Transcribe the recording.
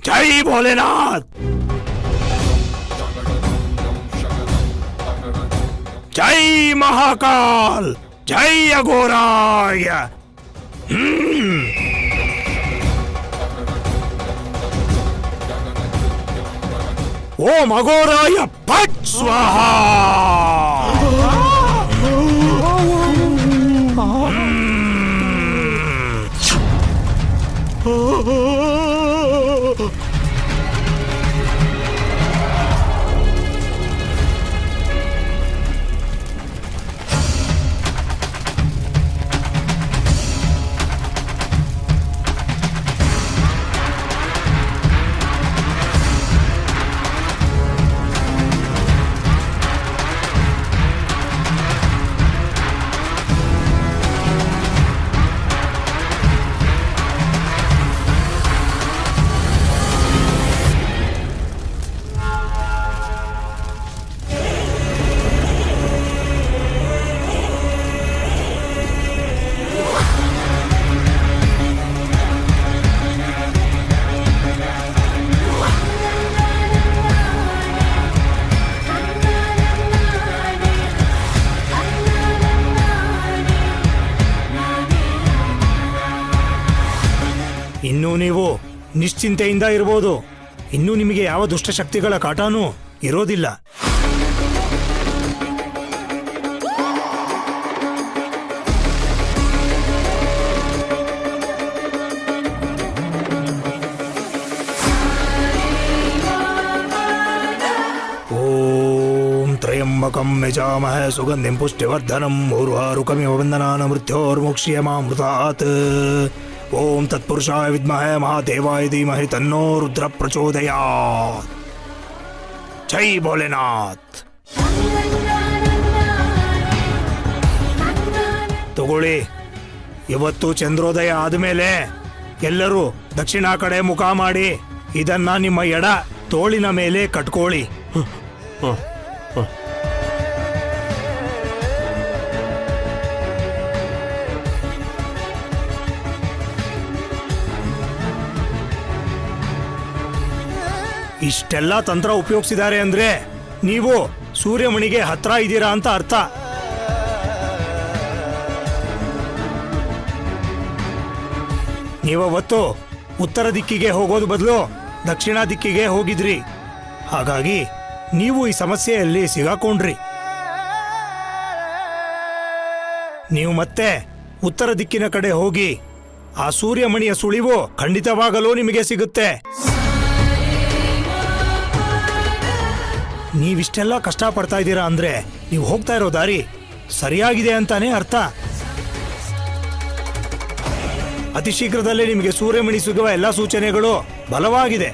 ಜೈ ಭೋಲೆನಾಥ್, ಜೈ ಮಹಾಕಾಲ್, ಜೈ ಅಘೋರಾಯ. ಓಂ ಅಘೋರಾಯ ಫಟ್ ಸ್ವಾಹಾ. ಇನ್ನು ನೀವು ನಿಶ್ಚಿಂತೆಯಿಂದ ಇರಬಹುದು. ಇನ್ನು ನಿಮಗೆ ಯಾವ ದುಷ್ಟಶಕ್ತಿಗಳ ಕಾಟನೂ ಇರೋದಿಲ್ಲ. ಓಂ ತ್ರಯಂಬಕಂ ಯಜಾಮಹೇ ಸುಗಂಧಿಂ ಪುಷ್ಟಿವರ್ಧನಂ ಊರ್ವಾರುಕಮಿವ ಬಂಧನಾನ ಮೃತ್ಯೋರ್ಮುಕ್ಷ್ಯಮಾಮೃತಾತ್. ಓಂ ತತ್ಪುರುಷಾಯ ವಿದ್ಮಹೇ ಮಹಾದೇವಾಯ ಧೀಮಹಿ ತನ್ನೋ ರುದ್ರ ಪ್ರಚೋದಯಾತ್. ಜೈ ಭೋಲೆನಾಥ್. ತಗೊಳ್ಳಿ, ಇವತ್ತು ಚಂದ್ರೋದಯ ಆದಮೇಲೆ ಎಲ್ಲರೂ ದಕ್ಷಿಣ ಕಡೆ ಮುಖ ಮಾಡಿ ಇದನ್ನ ನಿಮ್ಮ ಎಡ ತೋಳಿನ ಮೇಲೆ ಕಟ್ಕೊಳ್ಳಿ. ಇಷ್ಟೆಲ್ಲ ತಂತ್ರ ಉಪಯೋಗಿಸಿದ್ದಾರೆ ಅಂದ್ರೆ ನೀವು ಸೂರ್ಯಮಣಿಗೆ ಹತ್ರ ಇದ್ದೀರಾ ಅಂತ ಅರ್ಥ. ನೀವವತ್ತು ಉತ್ತರ ದಿಕ್ಕಿಗೆ ಹೋಗೋದು ಬದಲು ದಕ್ಷಿಣ ದಿಕ್ಕಿಗೆ ಹೋಗಿದ್ರಿ. ಹಾಗಾಗಿ ನೀವು ಈ ಸಮಸ್ಯೆಯಲ್ಲಿ ಸಿಗಾಕೊಂಡ್ರಿ. ನೀವು ಮತ್ತೆ ಉತ್ತರ ದಿಕ್ಕಿನ ಕಡೆ ಹೋಗಿ ಆ ಸೂರ್ಯಮಣಿಯ ಸುಳಿವು ಖಂಡಿತವಾಗಲೂ ನಿಮಗೆ ಸಿಗುತ್ತೆ. ನೀವಿಷ್ಟೆಲ್ಲ ಕಷ್ಟಪಡ್ತಾ ಇದ್ದೀರಾ ಅಂದ್ರೆ ನೀವು ಹೋಗ್ತಾ ಇರೋ ದಾರಿ ಸರಿಯಾಗಿದೆ ಅಂತಾನೆ ಅರ್ಥ. ಅತಿ ಶೀಘ್ರದಲ್ಲೇ ನಿಮಗೆ ಸೂರ್ಯಮಣಿ ಸಿಗುವ ಎಲ್ಲ ಸೂಚನೆಗಳು ಬಲವಾಗಿದೆ.